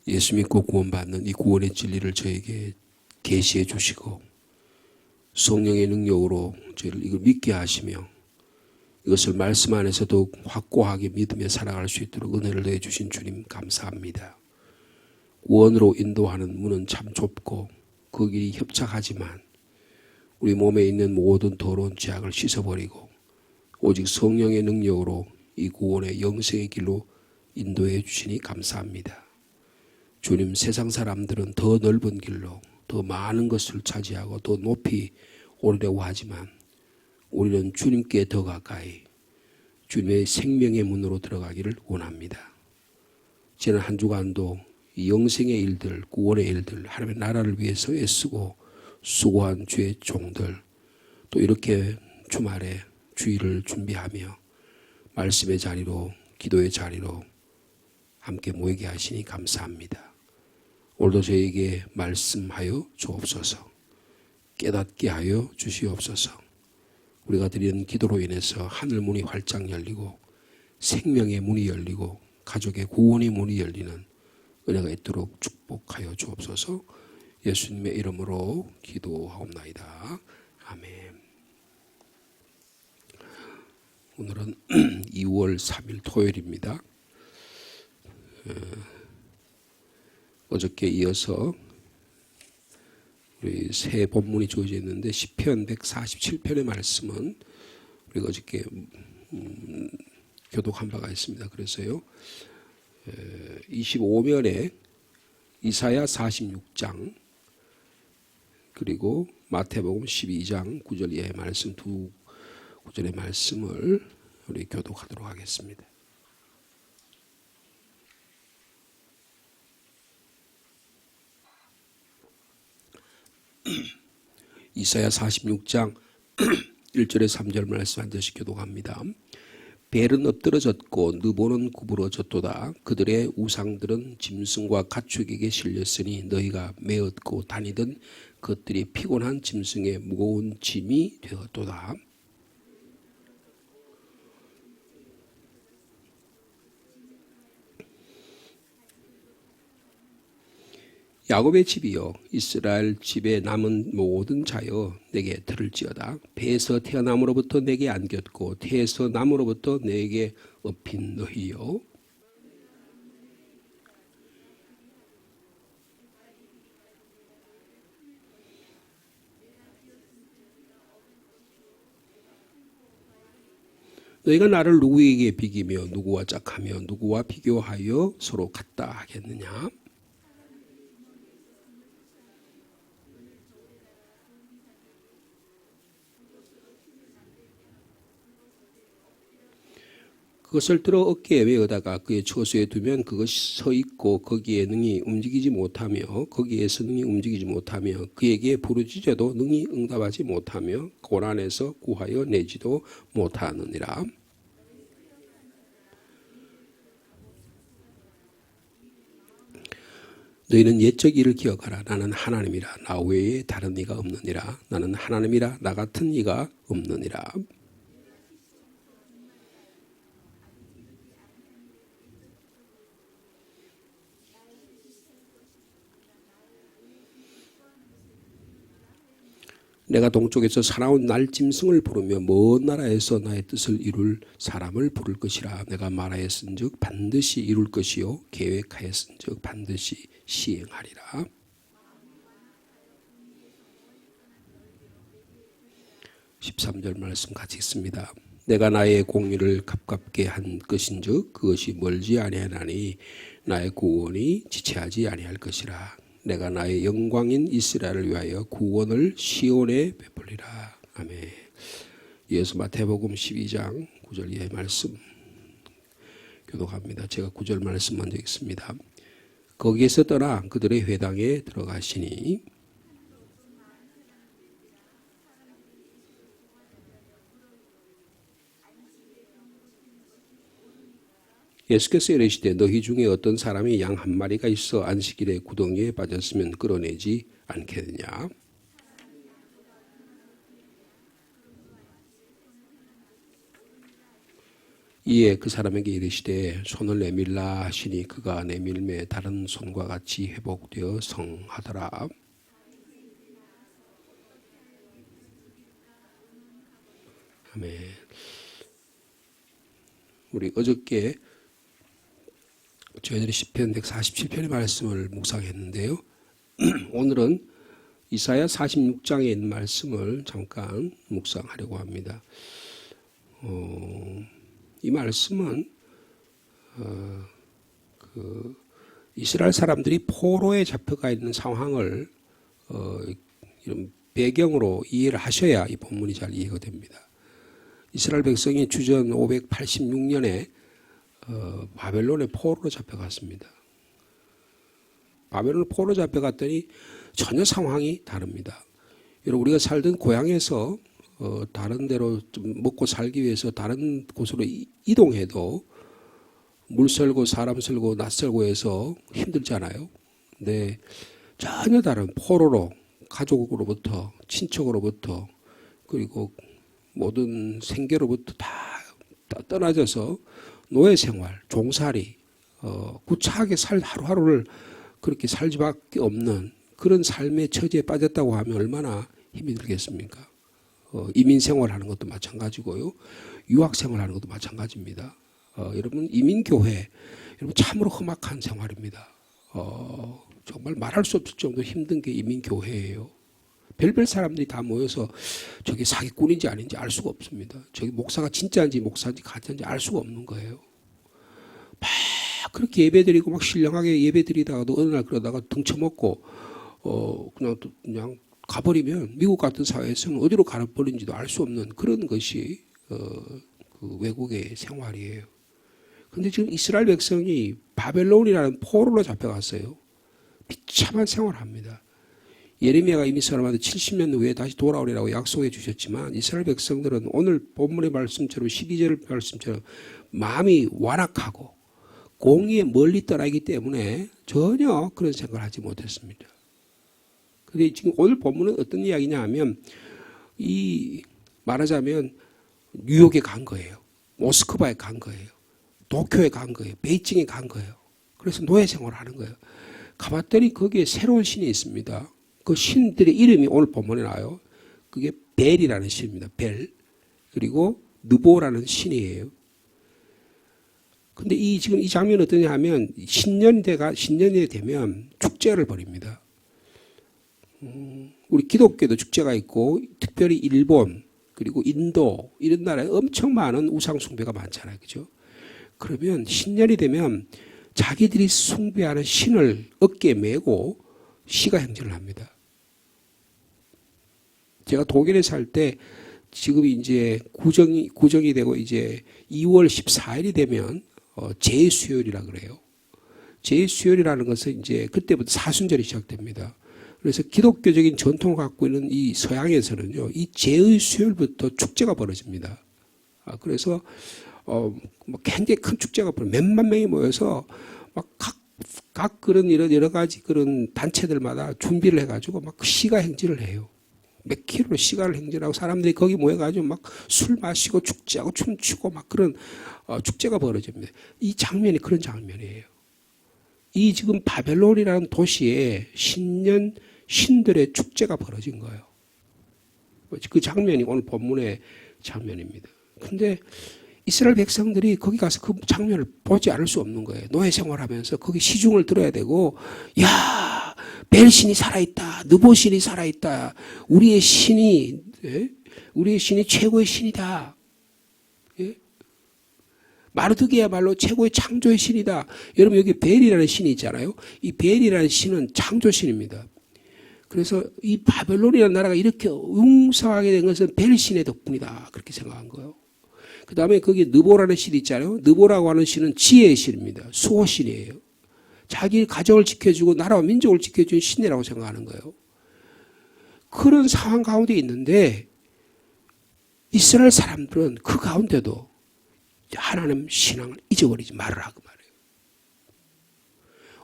예수 믿고 구원받는 이 구원의 진리를 저에게 계시해 주시고 성령의 능력으로 저희를 이걸 믿게 하시며 이것을 말씀 안에서 더욱 확고하게 믿으며 살아갈 수 있도록 은혜를 내어 주신 주님 감사합니다. 구원으로 인도하는 문은 참 좁고 그 길이 협착하지만 우리 몸에 있는 모든 더러운 죄악을 씻어버리고 오직 성령의 능력으로 이 구원의 영생의 길로 인도해 주시니 감사합니다. 주님, 세상 사람들은 더 넓은 길로 더 많은 것을 차지하고 더 높이 오르려고 하지만 우리는 주님께 더 가까이 주님의 생명의 문으로 들어가기를 원합니다. 지난 한 주간도 이 영생의 일들, 구원의 일들, 하나님의 나라를 위해서 애쓰고 수고한 주의 종들, 또 이렇게 주말에 주일을 준비하며 말씀의 자리로, 기도의 자리로 함께 모이게 하시니 감사합니다. 오늘도 저에게 말씀하여 주옵소서. 깨닫게 하여 주시옵소서. 우리가 드리는 기도로 인해서 하늘 문이 활짝 열리고 생명의 문이 열리고 가족의 구원의 문이 열리는 은혜가 있도록 축복하여 주옵소서. 예수님의 이름으로 기도하옵나이다. 아멘. 오늘은 2월 3일 토요일입니다. 어저께 이어서 우리 새 본문이 주어져 있는데 시편 147편의 말씀은 우리가 어저께 교독한 바가 있습니다. 그래서요 25면에 이사야 46장 그리고 마태복음 12장 9절 이하의 말씀 두 구절의 말씀을 우리 교독하도록 하겠습니다. 이사야 46장 1절에 3절 말씀 한 절씩 교독합니다. 벨은 엎드러졌고 느보는 구부러졌도다. 그들의 우상들은 짐승과 가축에게 실렸으니 너희가 메었고 다니던 것들이 피곤한 짐승의 무거운 짐이 되었도다. 야곱의 집이여 이스라엘 집에 남은 모든 자여 내게 들을지어다. 배에서 태어남으로부터 내게 안겼고 태에서 남으로부터 내게 업힌 너희여. 너희가 나를 누구에게 비기며 누구와 짝하며 누구와 비교하여 서로 같다 하겠느냐. 그것을 들어 어깨에 메어다가 그의 처소에 두면 그것이 서 있고 거기에서 능히 움직이지 못하며 그에게 부르짖어도 능히 응답하지 못하며 고난에서 구하여 내지도 못하느니라. 너희는 옛적 일을 기억하라. 나는 하나님이라. 나 외에 다른 이가 없느니라. 나는 하나님이라. 나 같은 이가 없느니라. 내가 동쪽에서 사나운 날짐승을 부르며 먼 나라에서 나의 뜻을 이룰 사람을 부를 것이라. 내가 말하였은즉 반드시 이룰 것이요 계획하였은즉 반드시 시행하리라. (13절) 말씀 같이 읽습니다. 내가 나의 공의를 갑갑게 한 것인즉 그것이 멀지 아니하나니 나의 구원이 지체하지 아니할 것이라. 내가 나의 영광인 이스라엘을 위하여 구원을 시온에 베풀리라. 아멘. 이어서 마태복음 12장 9절 이하의 말씀 교독합니다. 제가 9절 말씀 먼저 읽습니다. 거기에서 떠나 그들의 회당에 들어가시니 예수께서 이르시되 너희 중에 어떤 사람이 양 한 마리가 있어 안식일에 구덩이에 빠졌으면 끌어내지 않겠느냐. 이에 그 사람에게 이르시되 손을 내밀라 하시니 그가 내밀매 다른 손과 같이 회복되어 성하더라. 아멘. 우리 어저께 저희들이 시편 147편의 말씀을 묵상했는데요. 오늘은 이사야 46장에 있는 말씀을 잠깐 묵상하려고 합니다. 이 말씀은 이스라엘 사람들이 포로에 잡혀가 있는 상황을 이런 배경으로 이해를 하셔야 이 본문이 잘 이해가 됩니다. 이스라엘 백성이 주전 586년에 바벨론의 포로로 잡혀갔습니다. 바벨론 포로로 잡혀갔더니 전혀 상황이 다릅니다. 여러분, 우리가 살던 고향에서 다른 데로 좀 먹고 살기 위해서 다른 곳으로 이동해도 물 썰고 사람 썰고 낯 썰고 해서 힘들잖아요. 근데 전혀 다른 포로로 가족으로부터 친척으로부터 그리고 모든 생계로부터 다 떠나져서 노예 생활, 종살이, 구차하게 하루하루를 그렇게 살 수밖에 없는 그런 삶의 처지에 빠졌다고 하면 얼마나 힘이 들겠습니까? 이민 생활하는 것도 마찬가지고요. 유학 생활하는 것도 마찬가지입니다. 여러분, 이민교회, 여러분 참으로 험악한 생활입니다. 정말 말할 수 없을 정도로 힘든 게 이민교회예요. 별별 사람들이 다 모여서 저게 사기꾼인지 아닌지 알 수가 없습니다. 저기 목사가 진짜인지 목사인지 가짜인지 알 수가 없는 거예요. 막 그렇게 예배드리고 막 신령하게 예배드리다가도 어느 날 그러다가 등쳐먹고 그냥 가버리면 미국 같은 사회에서는 어디로 가버린지도 알 수 없는 그런 것이 그 외국의 생활이에요. 그런데 지금 이스라엘 백성이 바벨론이라는 포로로 잡혀갔어요. 비참한 생활을 합니다. 예레미야가 이미 사람한테 70년 후에 다시 돌아오리라고 약속해 주셨지만 이스라엘 백성들은 오늘 본문의 말씀처럼 12절 말씀처럼 마음이 완악하고 공의에 멀리 떠나 있기 때문에 전혀 그런 생각을 하지 못했습니다. 그런데 지금 오늘 본문은 어떤 이야기냐 하면 말하자면 뉴욕에 간 거예요. 모스크바에 간 거예요. 도쿄에 간 거예요. 베이징에 간 거예요. 그래서 노예 생활을 하는 거예요. 가봤더니 거기에 새로운 신이 있습니다. 그 신들의 이름이 오늘 본문에 나와요. 그게 벨이라는 신입니다. 벨. 그리고 느보라는 신이에요. 근데 지금 이 장면은 어떠냐 하면 신년이 되면 축제를 벌입니다. 우리 기독교도 축제가 있고 특별히 일본 그리고 인도 이런 나라에 엄청 많은 우상 숭배가 많잖아요. 그죠? 그러면 신년이 되면 자기들이 숭배하는 신을 어깨에 메고 시가 행진을 합니다. 제가 독일에 살 때 지금 이제 구정이 되고 이제 2월 14일이 되면 제수요일이라 그래요. 제수요일이라는 것은 이제 그때부터 사순절이 시작됩니다. 그래서 기독교적인 전통을 갖고 있는 이 서양에서는요, 이 제의 수요일부터 축제가 벌어집니다. 그래서 굉장히 큰 축제가 몇만 명이 모여서 막 각 그런 여러 가지 그런 단체들마다 준비를 해가지고 막 시가 행진을 해요. 몇 킬로 시가를 행진하고 사람들이 거기 모여가지고 막 술 마시고 축제하고 춤추고 막 그런 축제가 벌어집니다. 이 장면이 그런 장면이에요. 이 지금 바벨론이라는 도시에 신년 신들의 축제가 벌어진 거예요. 그 장면이 오늘 본문의 장면입니다. 근데 이스라엘 백성들이 거기 가서 그 장면을 보지 않을 수 없는 거예요. 노예 생활하면서 거기 시중을 들어야 되고, 야, 벨신이 살아있다. 느보신이 살아있다. 우리의 신이 최고의 신이다. 예? 마르드게야말로 최고의 창조의 신이다. 여러분 여기 벨이라는 신이 있잖아요. 이 벨이라는 신은 창조신입니다. 그래서 이 바벨론이라는 나라가 이렇게 웅성하게 된 것은 벨신의 덕분이다. 그렇게 생각한 거예요. 그 다음에 거기 느보라는 신이 있잖아요. 느보라고 하는 신은 지혜의 신입니다. 수호신이에요. 자기 가정을 지켜주고 나라와 민족을 지켜주는 신이라고 생각하는 거예요. 그런 상황 가운데 있는데 이스라엘 사람들은 그 가운데도 하나님 신앙을 잊어버리지 말아라 그 말이에요.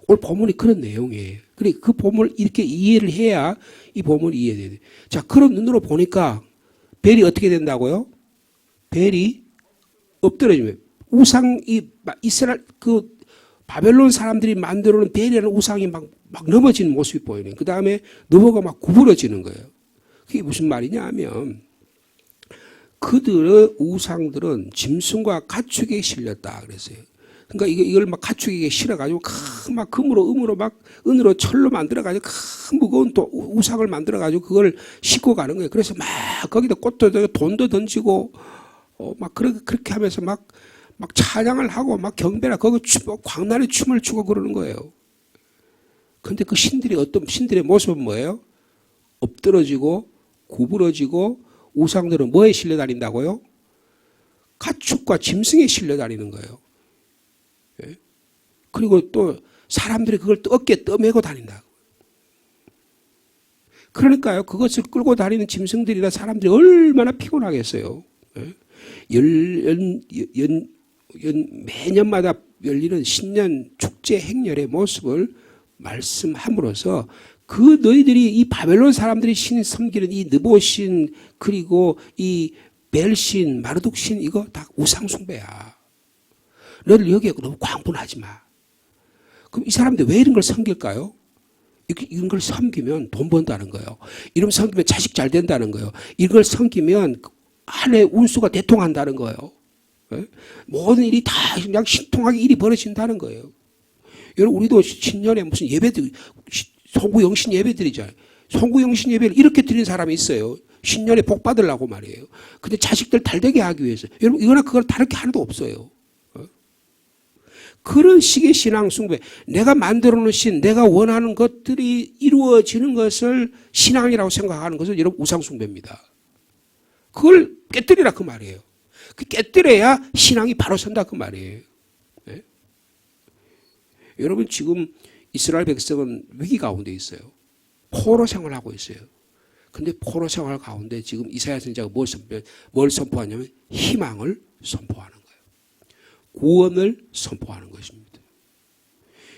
오늘 본문이 그런 내용이에요. 그러니까 그 본문을 이렇게 이해를 해야 이 본문이 이해돼야 돼요. 자, 그런 눈으로 보니까 벨이 어떻게 된다고요? 벨이 엎드려지면 우상 이 이스라엘 그 바벨론 사람들이 만들어 놓은 벨이라는 우상이 막 넘어지는 모습이 보이네. 그 다음에 너머가 막 구부러지는 거예요. 그게 무슨 말이냐 하면 그들의 우상들은 짐승과 가축에 실렸다 그랬어요. 그러니까 이걸 막 가축에게 실어가지고 큰 막 금으로 은으로 막 은으로 철로 만들어가지고 큰 무거운 또 우상을 만들어가지고 그걸 싣고 가는 거예요. 그래서 막 거기다 꽃도 던지고 돈도 던지고 막 그렇게 하면서 막 찬양을 하고 막 경배라 거기 광란의 춤을 추고 그러는 거예요. 근데 그 신들의 모습은 뭐예요? 엎드러지고 구부러지고 우상들은 뭐에 실려 다닌다고요? 가축과 짐승에 실려 다니는 거예요. 예? 그리고 또 사람들이 그걸 또 어깨에 떠매고 다닌다고. 그러니까요, 그것을 끌고 다니는 짐승들이나 사람들이 얼마나 피곤하겠어요. 예? 매년마다 열리는 신년 축제 행렬의 모습을 말씀함으로써 그 너희들이 이 바벨론 사람들이 신 섬기는 이 느보신 그리고 이 벨신 마르둑신 이거 다 우상숭배야. 너를 여기에 너무 광분하지 마. 그럼 이 사람들 왜 이런 걸 섬길까요? 이런 걸 섬기면 돈 번다는 거예요. 이런 걸 섬기면 자식 잘 된다는 거예요. 이걸 섬기면 한 해 운수가 대통한다는 거예요. 모든 일이 다 그냥 신통하게 일이 벌어진다는 거예요. 여러분 우리도 신년에 무슨 예배들 송구영신 예배 드리잖아요. 송구영신 예배를 이렇게 드리는 사람이 있어요. 신년에 복 받으려고 말이에요. 근데 자식들 달되게 하기 위해서. 여러분 이거나 그걸 다를 게 하나도 없어요. 그런 식의 신앙 숭배, 내가 만들어 놓은 신, 내가 원하는 것들이 이루어지는 것을 신앙이라고 생각하는 것은 여러분 우상 숭배입니다. 그걸 깨뜨리라 그 말이에요. 그 깨뜨려야 신앙이 바로 선다 그 말이에요. 네? 여러분 지금 이스라엘 백성은 위기 가운데 있어요. 포로 생활하고 있어요. 근데 포로 생활 가운데 지금 이사야 선지자가 뭘 선포하냐면 희망을 선포하는 거예요. 구원을 선포하는 것입니다.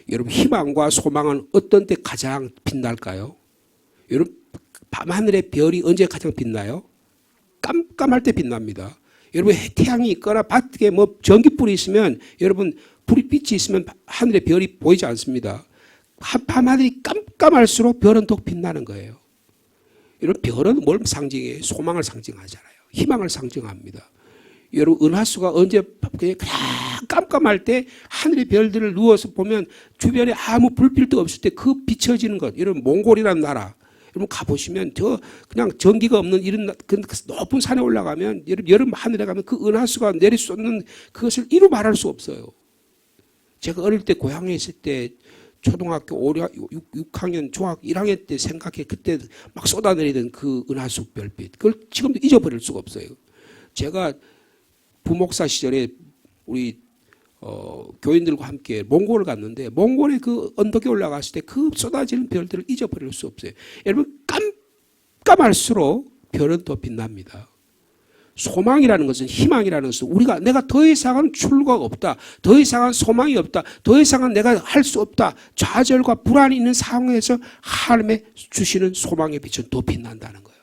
여러분 희망과 소망은 어떤 때 가장 빛날까요? 여러분 밤하늘의 별이 언제 가장 빛나요? 깜깜할 때 빛납니다. 여러분 태양이 있거나 밖에 뭐 전기불이 있으면 여러분 불빛이 있으면 하늘에 별이 보이지 않습니다. 밤하늘이 깜깜할수록 별은 더 빛나는 거예요. 여러분 별은 뭘 상징해요? 소망을 상징하잖아요. 희망을 상징합니다. 여러분 은하수가 언제 그냥 깜깜할 때 하늘의 별들을 누워서 보면 주변에 아무 불빛도 없을 때 그 비춰지는 것. 여러분 몽골이라는 나라 여러분 가보시면 저 그냥 전기가 없는 이런 그 높은 산에 올라가면 여름 하늘에 가면 그 은하수가 내리쏟는 그것을 이루 말할 수 없어요. 제가 어릴 때 고향에 있을 때 초등학교 6학년 중학교 1학년 때 생각해 그때 막 쏟아내리던 그 은하수 별빛 그걸 지금도 잊어버릴 수가 없어요. 제가 부목사 시절에 우리 교인들과 함께 몽골을 갔는데 몽골의 그 언덕에 올라갔을 때 그 쏟아지는 별들을 잊어버릴 수 없어요. 여러분 깜깜할수록 별은 더 빛납니다. 소망이라는 것은 희망이라는 것은 내가 더 이상은 출구가 없다. 더 이상은 소망이 없다. 더 이상은 내가 할 수 없다. 좌절과 불안이 있는 상황에서 하나님의 주시는 소망의 빛은 더 빛난다는 거예요.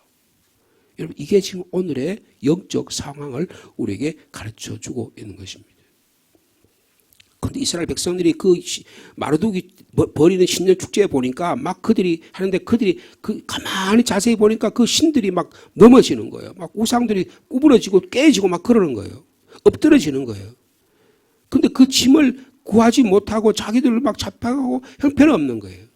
여러분 이게 지금 오늘의 영적 상황을 우리에게 가르쳐주고 있는 것입니다. 그런데 이스라엘 백성들이 그 마르둑이 벌이는 신년 축제에 보니까 막 그들이 하는데 그들이 가만히 자세히 보니까 그 신들이 막 넘어지는 거예요. 막 우상들이 구부러지고 깨지고 막 그러는 거예요. 엎드러지는 거예요. 근데 그 짐을 구하지 못하고 자기들을 막 잡혀가고 형편없는 거예요.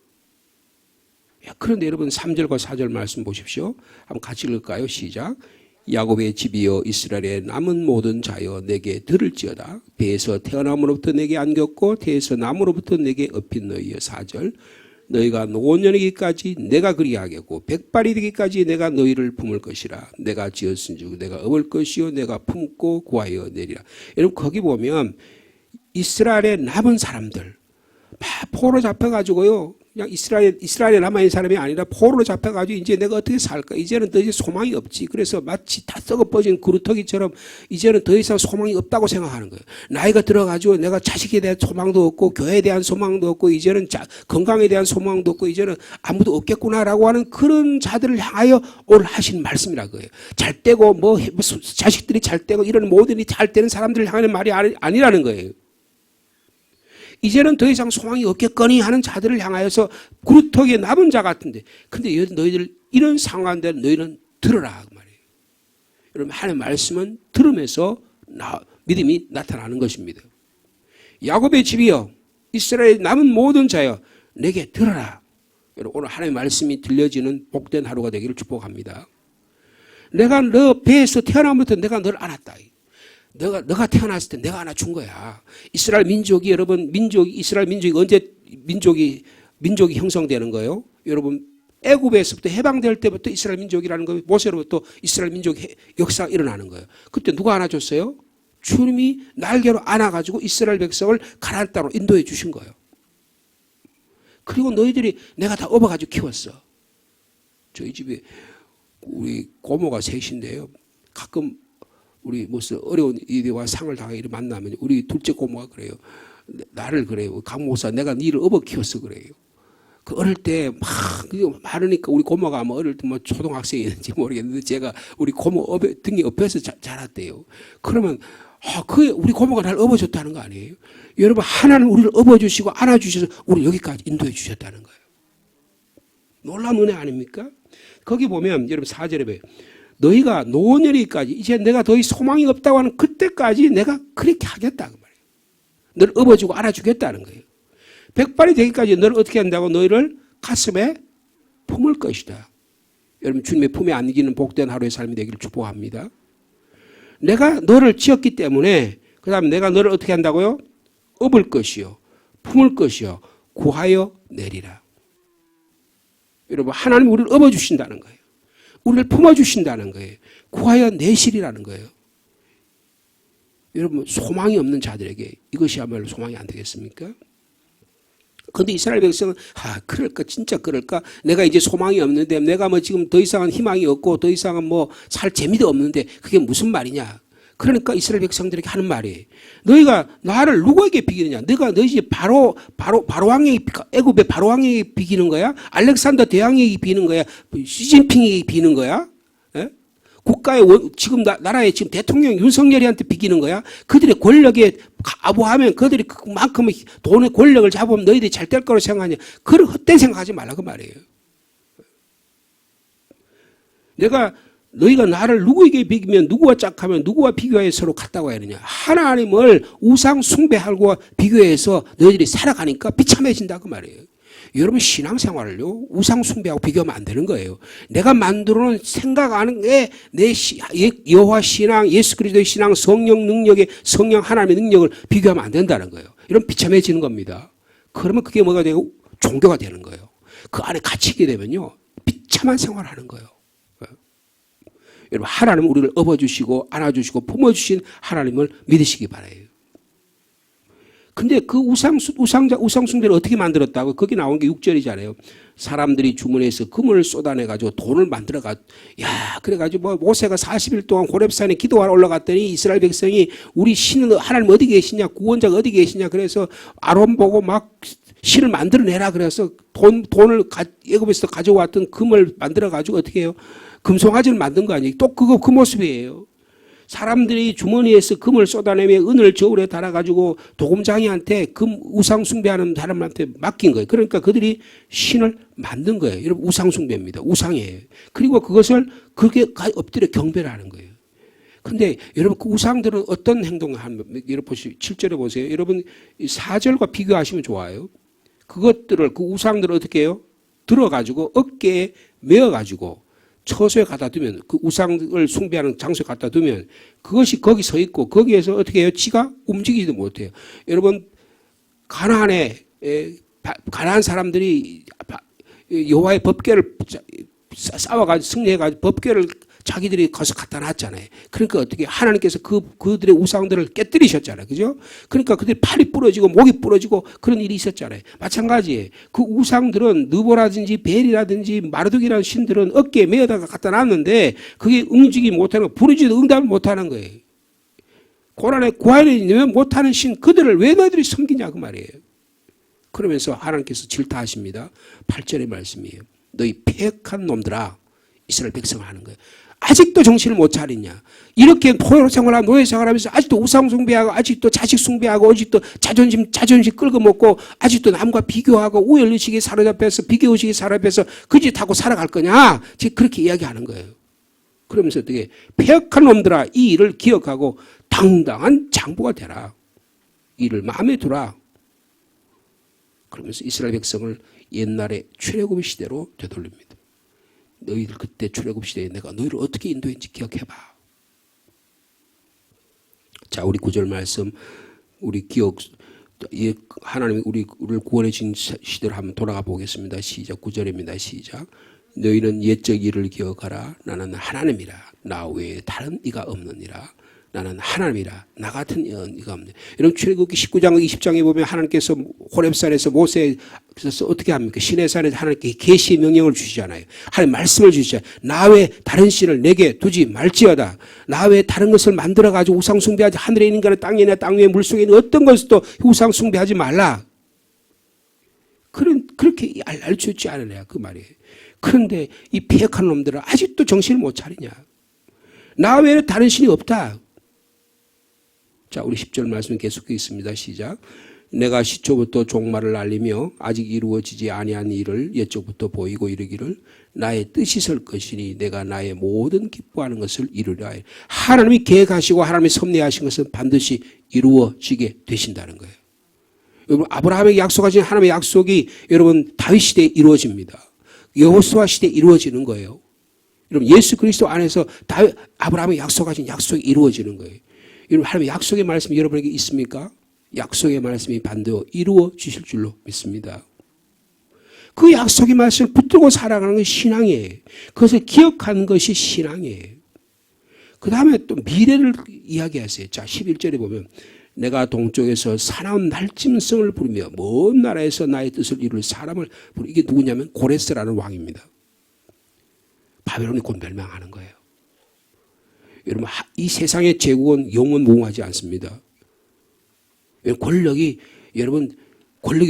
그런데 여러분 3절과 4절 말씀 보십시오. 한번 같이 읽을까요? 시작. 야곱의 집이여 이스라엘의 남은 모든 자여 내게 들을지어다. 배에서 태어남으로부터 내게 안겼고 태에서 남으로부터 내게 업힌 너희여. 4절. 너희가 노년이기까지 내가 그리하겠고 백발이 되기까지 내가 너희를 품을 것이라. 내가 지었은즉 내가 업을 것이요 내가 품고 구하여 내리라. 여러분 거기 보면 이스라엘의 남은 사람들 막 포로 잡혀가지고요 그냥 이스라엘에 남아있는 사람이 아니라 포로로 잡혀가지고 이제 내가 어떻게 살까? 이제는 더 이상 소망이 없지. 그래서 마치 다 썩어 퍼진 그루터기처럼 이제는 더 이상 소망이 없다고 생각하는 거예요. 나이가 들어가지고 내가 자식에 대한 소망도 없고 교회에 대한 소망도 없고 이제는 건강에 대한 소망도 없고 이제는 아무도 없겠구나라고 하는 그런 자들을 향하여 오늘 하신 말씀이라 거예요. 잘 되고 뭐 자식들이 잘 되고 이런 모든 일이 잘 되는 사람들을 향하는 말이 아니라는 거예요. 이제는 더 이상 소망이 없겠거니 하는 자들을 향하여서 구루터기에 남은 자 같은데 근데 너희들 이런 상황인데 너희는 들어라 그 말이에요. 여러분 하나님의 말씀은 들으면서 믿음이 나타나는 것입니다. 야곱의 집이여 이스라엘에 남은 모든 자여 내게 들어라. 여러분 오늘 하나님의 말씀이 들려지는 복된 하루가 되기를 축복합니다. 내가 너 배에서 태어나면부터 내가 너를 안았다. 너가 태어났을 때 내가 안아준 거야. 이스라엘 민족이 여러분 이스라엘 민족이 언제 민족이 형성되는 거예요? 여러분 애굽에서부터 해방될 때부터 이스라엘 민족이라는 거 모세로부터 이스라엘 민족 역사가 일어나는 거예요. 그때 누가 안아줬어요? 주님이 날개로 안아가지고 이스라엘 백성을 가나안 땅으로 인도해 주신 거예요. 그리고 너희들이 내가 다 업어가지고 키웠어. 저희 집에 우리 고모가 셋인데요. 가끔 우리 무슨 어려운 일과 상을 당하게 만나면 우리 둘째 고모가 그래요. 나를 그래요. 강 목사 내가 니를 업어 키웠어 그래요. 그 어릴 때 막 많으니까 우리 고모가 아마 어릴 때 뭐 초등학생이었는지 모르겠는데 제가 우리 고모 등에 업혀서 자랐대요. 그러면 그게 우리 고모가 나를 업어줬다는 거 아니에요? 여러분 하나님 우리를 업어주시고 안아주셔서 우리 여기까지 인도해 주셨다는 거예요. 놀라운 은혜 아닙니까? 거기 보면 여러분 4절에 봐요. 너희가 노년이까지 이제 내가 더 이상 소망이 없다고 하는 그때까지 내가 그렇게 하겠다 그 말이에요. 너를 업어주고 안아주겠다는 거예요. 백발이 되기까지 너를 어떻게 한다고? 너희를 가슴에 품을 것이다. 여러분 주님의 품에 안기는 복된 하루의 삶이 되기를 축복합니다. 내가 너를 지었기 때문에 그 다음에 내가 너를 어떻게 한다고요? 업을 것이요 품을 것이요 구하여 내리라. 여러분 하나님 우리를 업어주신다는 거예요. 우리를 품어주신다는 거예요. 구하여 내시리라는 거예요. 여러분 소망이 없는 자들에게 이것이야말로 소망이 안 되겠습니까? 그런데 이스라엘 백성은 그럴까 진짜 그럴까 내가 이제 소망이 없는데 내가 뭐 지금 더 이상은 희망이 없고 더 이상은 뭐 살 재미도 없는데 그게 무슨 말이냐. 그러니까 이스라엘 백성들에게 하는 말이 너희가 나를 누구에게 비기느냐. 너희 집 바로 왕에게 애굽의 바로 왕에게 비기는 거야? 알렉산더 대왕에게 비는 거야? 시진핑에게 비는 거야? 에? 국가의 지금 나라의 지금 대통령 윤석열이한테 비기는 거야? 그들의 권력에 아부하면 그들이 그만큼의 돈의 권력을 잡으면 너희들이 잘 될 거라고 생각하냐. 그런 헛된 생각하지 말라고 말이에요. 너희가 나를 누구에게 비기면 누구와 짝하면 누구와 비교해 서로 같다고 해야 되냐. 하나님을 우상 숭배하고 비교해서 너희들이 살아가니까 비참해진다고 말이에요. 여러분 신앙생활을요 우상 숭배하고 비교하면 안 되는 거예요. 내가 만들어놓은 생각하는 게 내 여호와 신앙 예수 그리스도의 신앙 성령 능력의 성령 하나님의 능력을 비교하면 안 된다는 거예요. 이런 비참해지는 겁니다. 그러면 그게 뭐가 되고 종교가 되는 거예요. 그 안에 갇히게 되면요 비참한 생활을 하는 거예요. 여러분 하나님은 우리를 업어주시고 안아주시고 품어주신 하나님을 믿으시기 바라요. 근데 그 우상숭배를 어떻게 만들었다고? 거기 나온 게 6절이잖아요. 사람들이 주머니에서 금을 쏟아내가지고 돈을 그래가지고 뭐 모세가 40일 동안 호렙산에 기도하러 올라갔더니 이스라엘 백성이 우리 신은 하나님 어디 계시냐? 구원자가 어디 계시냐? 그래서 아론 보고 막 신을 만들어내라 그래서 돈을 애굽에서 가져왔던 금을 만들어가지고 어떻게 해요? 금송아지를 만든 거 아니에요? 또 그 모습이에요. 사람들이 주머니에서 금을 쏟아내며 은을 저울에 달아가지고 도금장이한테 금 우상 숭배하는 사람한테 맡긴 거예요. 그러니까 그들이 신을 만든 거예요. 여러분 우상 숭배입니다. 우상이에요. 그리고 그것을 그렇게 엎드려 경배를 하는 거예요. 근데 여러분 그 우상들은 어떤 행동을 하는 거예요? 여러분 보시죠. 7절에 보세요. 여러분 4절과 비교하시면 좋아요. 그것들을 그 우상들을 어떻게 해요? 들어가지고 어깨에 메어가지고 처소에 갖다 두면 그 우상을 숭배하는 장소에 갖다 두면 그것이 거기 서 있고 거기에서 어떻게 해요? 지가 움직이지도 못해요. 여러분 가나안 사람들이 여호와의 법궤를 싸워가지고 승리해가지고 법궤를 자기들이 가서 갖다 놨잖아요. 그러니까 어떻게 하나님께서 그들의 우상들을 깨뜨리셨잖아요. 그죠? 그러니까 그들이 팔이 부러지고 목이 부러지고 그런 일이 있었잖아요. 마찬가지예요. 그 우상들은 느보라든지 벨이라든지 마르둑이라는 신들은 어깨에 메어다가 갖다 놨는데 그게 움직이지 못하는 거, 부르지도 응답을 못하는 거예요. 고난에 구하려면 못하는 신 그들을 왜 너희들이 섬기냐 그 말이에요. 그러면서 하나님께서 질타하십니다. 8절의 말씀이에요. 너희 패역한 놈들아, 이스라엘 백성을 하는 거예요. 아직도 정신을 못 차리냐. 이렇게 포로 생활하고 노예 생활하면서 아직도 우상 숭배하고 아직도 자식 숭배하고 아직도 자존심 끌고 먹고 아직도 남과 비교하고 우열의식에 사로잡혀서 비교의식에 사로잡혀서 그 짓 하고 살아갈 거냐. 지금 그렇게 이야기하는 거예요. 그러면서 어떻게 패역한 놈들아 이 일을 기억하고 당당한 장부가 되라. 이를 마음에 두라. 그러면서 이스라엘 백성을 옛날에 출애굽 시대로 되돌립니다. 너희들 그때 출애굽 시대에 내가 너희를 어떻게 인도했는지 기억해봐. 자, 우리 9절 말씀, 우리 기억, 하나님이 우리를 구원해 준 시대로 한번 돌아가 보겠습니다. 시작. 9절입니다. 시작. 너희는 옛적 일을 기억하라. 나는 하나님이라. 나 외에 다른 이가 없느니라. 나는 하나님이라. 나 같은 이가 없네. 여러분 출애굽기 19장 20장에 보면 하나님께서 호렙산에서 모세에서 어떻게 합니까? 시내산에서 하나님께 계시의 명령을 주시잖아요. 하나님 말씀을 주시잖아요. 나 외에 다른 신을 내게 두지 말지어다. 나 외에 다른 것을 만들어가지고 우상 숭배하지. 하늘에 있는 거나 땅에 있는 땅 위에 물속에 있는 어떤 것도 우상 숭배하지 말라. 그렇게 알려주지 않으냐 그 말이에요. 그런데 이 패역한 놈들은 아직도 정신을 못 차리냐. 나 외에 다른 신이 없다. 자, 우리 10절 말씀 계속되어 있습니다. 시작. 내가 시초부터 종말을 알리며 아직 이루어지지 아니한 일을 옛적부터 보이고 이르기를 나의 뜻이 설 것이니 내가 나의 모든 기뻐하는 것을 이루려 하여. 하나님이 계획하시고 하나님이 섭리하신 것은 반드시 이루어지게 되신다는 거예요. 여러분 아브라함에게 약속하신 하나님의 약속이 여러분 다윗 시대에 이루어집니다. 여호수아 시대에 이루어지는 거예요. 여러분 예수 그리스도 안에서 아브라함이 약속하신 약속이 이루어지는 거예요. 여러분 하나님의 약속의 말씀이 여러분에게 있습니까? 약속의 말씀이 반드시 이루어 주실 줄로 믿습니다. 그 약속의 말씀을 붙들고 살아가는 것이 신앙이에요. 그것을 기억하는 것이 신앙이에요. 그 다음에 또 미래를 이야기하세요. 자, 11절에 보면 내가 동쪽에서 사나운 날짐승을 부르며 먼 나라에서 나의 뜻을 이룰 사람을 부르. 이게 누구냐면 고레스라는 왕입니다. 바벨론이 곧 멸망하는 거예요. 여러분 이 세상의 제국은 영원 무궁하지 않습니다. 권력이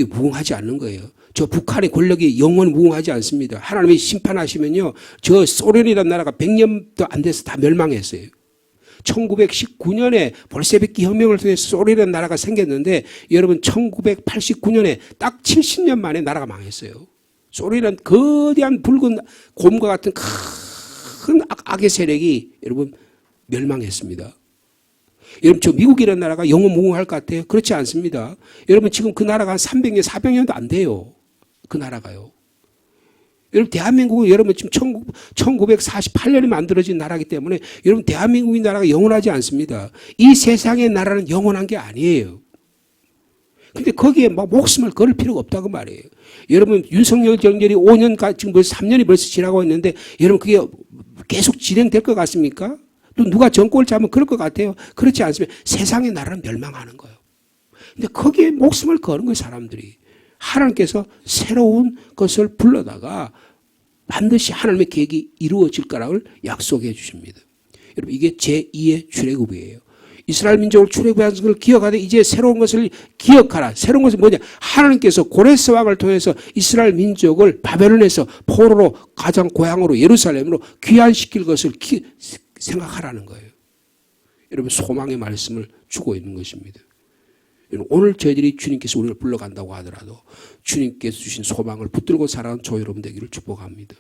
무궁하지 않는 거예요. 저 북한의 권력이 영원 무궁하지 않습니다. 하나님이 심판하시면요. 저 소련이라는 나라가 100년도 안 돼서 다 멸망했어요. 1919년에 볼셰비키 혁명을 통해서 소련이라는 나라가 생겼는데 여러분 1989년에 딱 70년 만에 나라가 망했어요. 소련이라는 거대한 붉은 곰과 같은 큰 악의 세력이 여러분 멸망했습니다. 여러분 저 미국이라는 나라가 영원 무궁할 것 같아요? 그렇지 않습니다. 여러분 지금 그 나라가 한 300년 400년도 안 돼요. 그 나라가요. 여러분 대한민국은 여러분 지금 1948년에 만들어진 나라이기 때문에 여러분 대한민국의 나라가 영원하지 않습니다. 이 세상의 나라는 영원한 게 아니에요. 근데 거기에 막 목숨을 걸을 필요가 없다고 말이에요. 여러분 윤석열 정권이 5년, 지금 벌써 3년이 벌써 지나고 있는데 여러분 그게 계속 진행될 것 같습니까? 또 누가 정권을 잡으면 그럴 것 같아요. 그렇지 않습니다. 세상의 나라는 멸망하는 거예요. 근데 거기에 목숨을 거는 거예요, 사람들이. 하나님께서 새로운 것을 불러다가 반드시 하나님의 계획이 이루어질 거라고 약속해 주십니다. 여러분 이게 제2의 출애굽이에요. 이스라엘 민족을 출애굽한 것을 기억하되 이제 새로운 것을 기억하라. 새로운 것은 뭐냐? 하나님께서 고레스 왕을 통해서 이스라엘 민족을 바벨론에서 포로로 가장 고향으로 예루살렘으로 귀환시킬 것을 생각하라는 거예요. 여러분 소망의 말씀을 주고 있는 것입니다. 오늘 저희들이 주님께서 우리를 불러간다고 하더라도 주님께서 주신 소망을 붙들고 살아가는 저 여러분 되기를 축복합니다.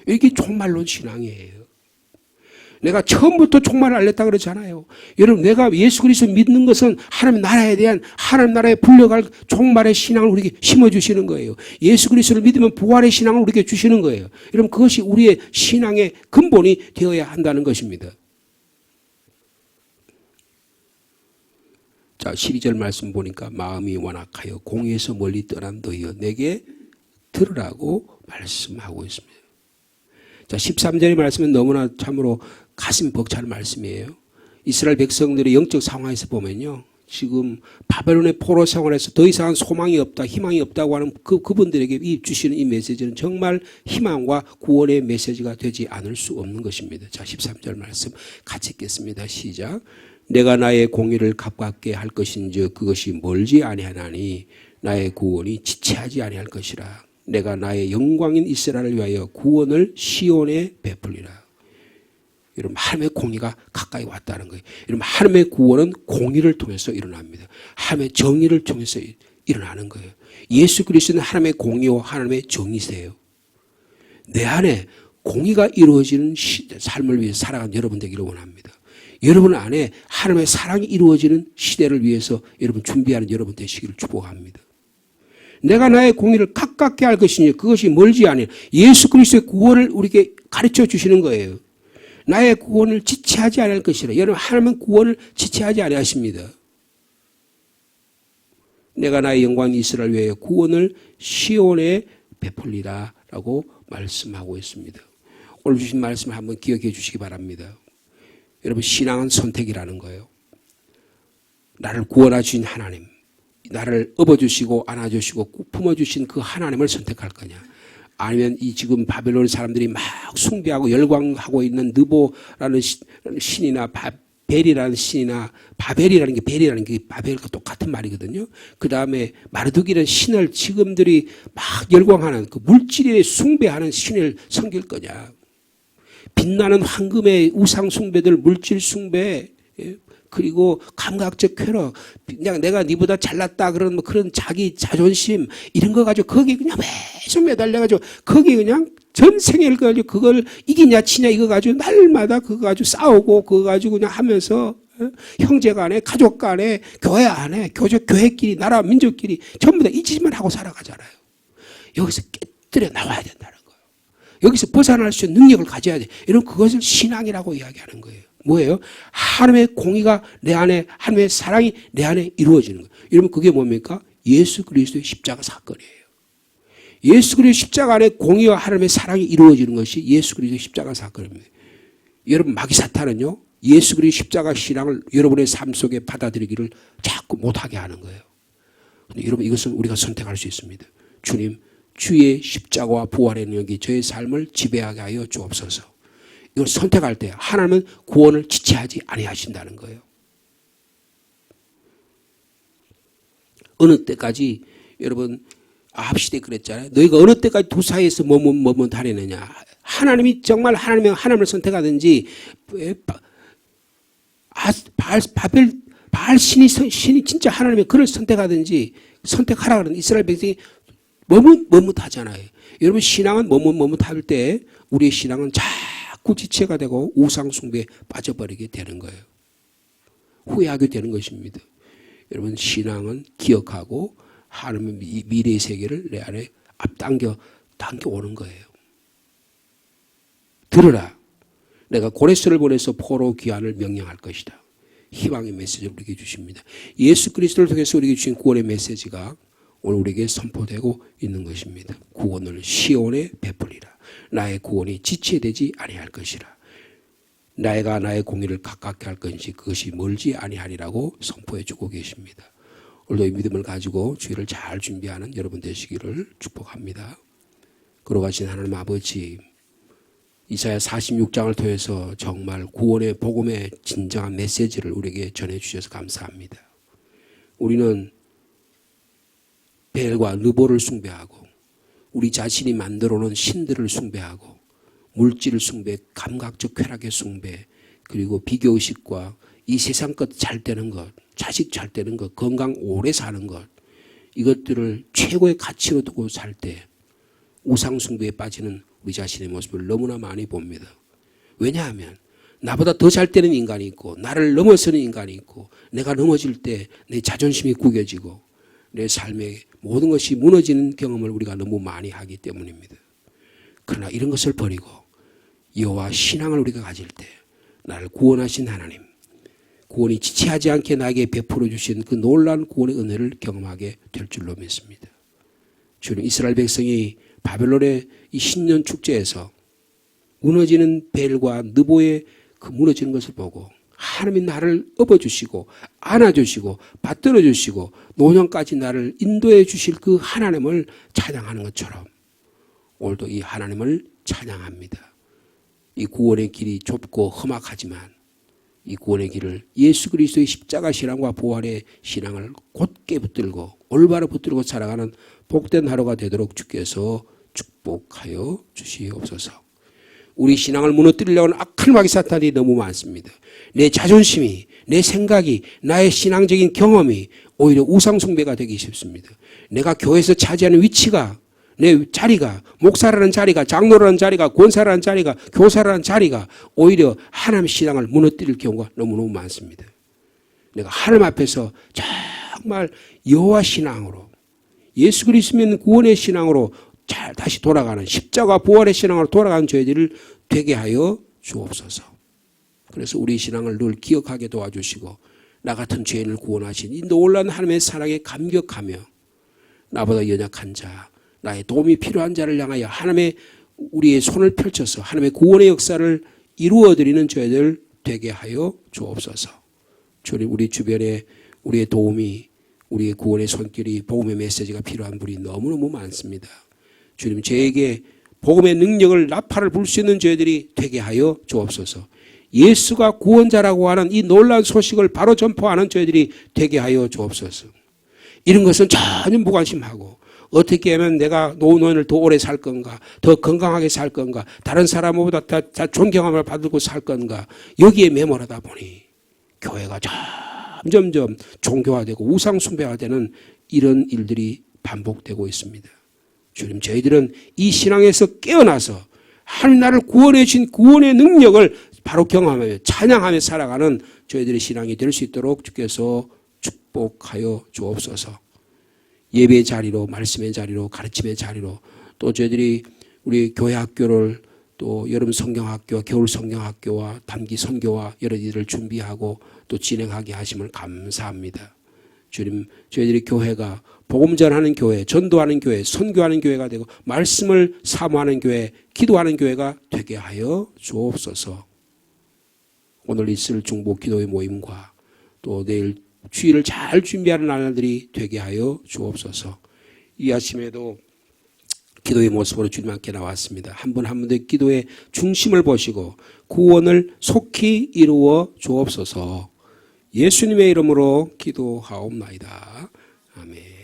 이게 종말론 신앙이에요. 내가 처음부터 종말을 알렸다 그러잖아요. 여러분 내가 예수 그리스도 믿는 것은 하나님 나라에 대한 하나님 나라에 불려갈 종말의 신앙을 우리에게 심어주시는 거예요. 예수 그리스도를 믿으면 부활의 신앙을 우리에게 주시는 거예요. 여러분 그것이 우리의 신앙의 근본이 되어야 한다는 것입니다. 자 12절 말씀 보니까 마음이 완악하여 공의에서 멀리 떠난 너희여 내게 들으라고 말씀하고 있습니다. 자, 13절의 말씀은 너무나 참으로 가슴 벅차는 말씀이에요. 이스라엘 백성들의 영적 상황에서 보면요. 지금 바벨론의 포로 생활에서 더 이상은 소망이 없다, 희망이 없다고 하는 그분들에게 주시는 이 메시지는 정말 희망과 구원의 메시지가 되지 않을 수 없는 것입니다. 자, 13절 말씀 같이 읽겠습니다. 시작. 내가 나의 공의를 갚게 할 것인즉 그것이 멀지 아니하나니 나의 구원이 지체하지 아니할 것이라. 내가 나의 영광인 이스라엘을 위하여 구원을 시온에 베풀리라. 여러분, 하나님의 공의가 가까이 왔다는 거예요. 여러분, 하나님의 구원은 공의를 통해서 일어납니다. 하나님의 정의를 통해서 일어나는 거예요. 예수 그리스도는 하나님의 공의와 하나님의 정의세요. 내 안에 공의가 이루어지는 삶을 위해서 살아가는 여러분 되기를 원합니다. 여러분 안에 하나님의 사랑이 이루어지는 시대를 위해서 여러분 준비하는 여러분 되시기를 축복합니다. 내가 나의 공의를 가깝게 할 것이니 그것이 멀지 아니라 예수 그리스도의 구원을 우리에게 가르쳐 주시는 거예요. 나의 구원을 지체하지 않을 것이라. 여러분, 하나님은 구원을 지체하지 아니하십니다. 내가 나의 영광 이스라엘 위하여 구원을 시온에 베풀리라 라고 말씀하고 있습니다. 오늘 주신 말씀을 한번 기억해 주시기 바랍니다. 여러분, 신앙은 선택이라는 거예요. 나를 구원하신 하나님, 나를 업어주시고 안아주시고 품어주신 그 하나님을 선택할 거냐, 아니면 이 지금 바벨론 사람들이 막 숭배하고 열광하고 있는 느보라는 신이나 벨이라는 신이나 바벨이라는 게 벨이라는 게 바벨과 똑같은 말이거든요. 그 다음에 마르둑이라는 신을 지금들이 막 열광하는 그 물질에 숭배하는 신을 섬길 거냐. 빛나는 황금의 우상 숭배들, 물질 숭배, 그리고 감각적 쾌락, 그냥 내가 니보다 잘났다 그런 뭐 그런 자기 자존심 이런 거 가지고 거기 그냥 계속 매달려가지고 거기 그냥 전생을 가지고 그걸 이기냐 치냐 이거 가지고 날마다 그거 가지고 싸우고 그거 가지고 그냥 하면서 형제 간에 가족 간에 교회 안에 교회끼리 나라 민족끼리 전부 다 이 짓만 하고 살아가잖아요. 여기서 깨뜨려 나와야 된다는 거예요. 여기서 벗어날 수 있는 능력을 가져야 돼. 이런 그것을 신앙이라고 이야기하는 거예요. 뭐예요? 하나님의 공의가 내 안에, 하나님의 사랑이 내 안에 이루어지는 거예요. 여러분, 그게 뭡니까? 예수 그리스도의 십자가 사건이에요. 예수 그리스도 십자가 안에 공의와 하나님의 사랑이 이루어지는 것이 예수 그리스도의 십자가 사건입니다. 여러분, 마귀 사탄은요, 예수 그리스도 십자가 신앙을 여러분의 삶 속에 받아들이기를 자꾸 못하게 하는 거예요. 근데 여러분, 이것은 우리가 선택할 수 있습니다. 주님, 주의 십자가와 부활의 능력이 저의 삶을 지배하게 하여 주옵소서. 이걸 선택할 때 하나님은 구원을 지체하지 아니하신다는 거예요. 어느 때까지 여러분 아합 시대 그랬잖아요. 너희가 어느 때까지 두 사이에서 머뭇머뭇하려느냐. 하나님이 정말 하나님을 선택하든지 바알 신이 진짜 하나님의 그를 선택하든지 선택하라 그러는 이스라엘 백성이 머뭇하잖아요. 여러분, 신앙은 머뭇할 때 우리의 신앙은 자꾸 지체가 되고 우상숭배에 빠져버리게 되는 거예요. 후회하게 되는 것입니다. 여러분, 신앙은 기억하고 하나님의 미래의 세계를 내 안에 앞당겨 오는 거예요. 들으라. 내가 고레스를 보내서 포로 귀환을 명령할 것이다. 희망의 메시지를 우리에게 주십니다. 예수 그리스도를 통해서 우리에게 주신 구원의 메시지가 오늘 우리에게 선포되고 있는 것입니다. 구원을 시온에 베풀리라. 나의 구원이 지체되지 아니할 것이라. 내가 나의 공의를 가깝게 할 것인지 그것이 멀지 아니하리라고 선포해 주고 계십니다. 오늘도 이 믿음을 가지고 주일을 잘 준비하는 여러분 되시기를 축복합니다. 걸어가신 하나님 아버지, 이사야 46장을 통해서 정말 구원의 복음의 진정한 메시지를 우리에게 전해주셔서 감사합니다. 우리는 벨과 느보를 숭배하고 우리 자신이 만들어 놓은 신들을 숭배하고 물질을 숭배, 감각적 쾌락의 숭배, 그리고 비교의식과 이 세상 것 잘 되는 것, 자식 잘 되는 것, 건강 오래 사는 것, 이것들을 최고의 가치로 두고 살 때 우상 숭배에 빠지는 우리 자신의 모습을 너무나 많이 봅니다. 왜냐하면 나보다 더 잘 되는 인간이 있고 나를 넘어서는 인간이 있고 내가 넘어질 때 내 자존심이 구겨지고 내 삶의 모든 것이 무너지는 경험을 우리가 너무 많이 하기 때문입니다. 그러나 이런 것을 버리고 여호와 신앙을 우리가 가질 때 나를 구원하신 하나님, 구원이 지체하지 않게 나에게 베풀어 주신 그 놀라운 구원의 은혜를 경험하게 될 줄로 믿습니다. 주님, 이스라엘 백성이 바벨론의 이 신년 축제에서 무너지는 벨과 느보의 그 무너지는 것을 보고 하나님이 나를 업어주시고 안아주시고 받들어주시고 노년까지 나를 인도해 주실 그 하나님을 찬양하는 것처럼 오늘도 이 하나님을 찬양합니다. 이 구원의 길이 좁고 험악하지만 이 구원의 길을 예수 그리스도의 십자가 신앙과 부활의 신앙을 곧게 붙들고 올바로 붙들고 살아가는 복된 하루가 되도록 주께서 축복하여 주시옵소서. 우리 신앙을 무너뜨리려고 하는 악한 마귀 사탄이 너무 많습니다. 내 자존심이, 내 생각이, 나의 신앙적인 경험이 오히려 우상숭배가 되기 쉽습니다. 내가 교회에서 차지하는 위치가, 내 자리가, 목사라는 자리가, 장로라는 자리가, 권사라는 자리가, 교사라는 자리가 오히려 하나님의 신앙을 무너뜨릴 경우가 너무너무 많습니다. 내가 하나님 앞에서 정말 여호와 신앙으로 예수 그리스도 믿는 구원의 신앙으로 잘 다시 돌아가는 십자가 부활의 신앙으로 돌아가는 저희들을 되게 하여 주옵소서. 그래서 우리 신앙을 늘 기억하게 도와주시고 나 같은 죄인을 구원하신 이 놀라운 하나님의 사랑에 감격하며 나보다 연약한 자, 나의 도움이 필요한 자를 향하여 하나님의 우리의 손을 펼쳐서 하나님의 구원의 역사를 이루어드리는 저희들 되게 하여 주옵소서. 주님, 우리 주변에 우리의 도움이, 우리의 구원의 손길이, 복음의 메시지가 필요한 분이 너무너무 많습니다. 주님, 저에게 복음의 능력을 나팔을 불 수 있는 저희들이 되게 하여 주옵소서. 예수가 구원자라고 하는 이 놀라운 소식을 바로 전포하는 저희들이 되게 하여 주옵소서. 이런 것은 전혀 무관심하고 어떻게 하면 내가 노년을 더 오래 살 건가, 더 건강하게 살 건가, 다른 사람보다 더 존경함을 받고 살 건가, 여기에 매몰하다 보니 교회가 점점점 종교화되고 우상숭배화되는 이런 일들이 반복되고 있습니다. 주님, 저희들은 이 신앙에서 깨어나서 하나님 나를 구원해 주신 구원의 능력을 바로 경험하며 찬양하며 살아가는 저희들의 신앙이 될 수 있도록 주께서 축복하여 주옵소서. 예배의 자리로, 말씀의 자리로, 가르침의 자리로, 또 저희들이 우리 교회 학교를 또 여름 성경학교, 겨울 성경학교와 단기 선교와 여러 일을 준비하고 또 진행하게 하심을 감사합니다. 주님, 저희들이 교회가 복음 전하는 교회, 전도하는 교회, 선교하는 교회가 되고 말씀을 사모하는 교회, 기도하는 교회가 되게 하여 주옵소서. 오늘 있을 중보 기도의 모임과 또 내일 주일을 잘 준비하는 날들이 되게 하여 주옵소서. 이 아침에도 기도의 모습으로 주님 함께 나왔습니다. 한 분 한 분의 기도의 중심을 보시고 구원을 속히 이루어 주옵소서. 예수님의 이름으로 기도하옵나이다. 아멘.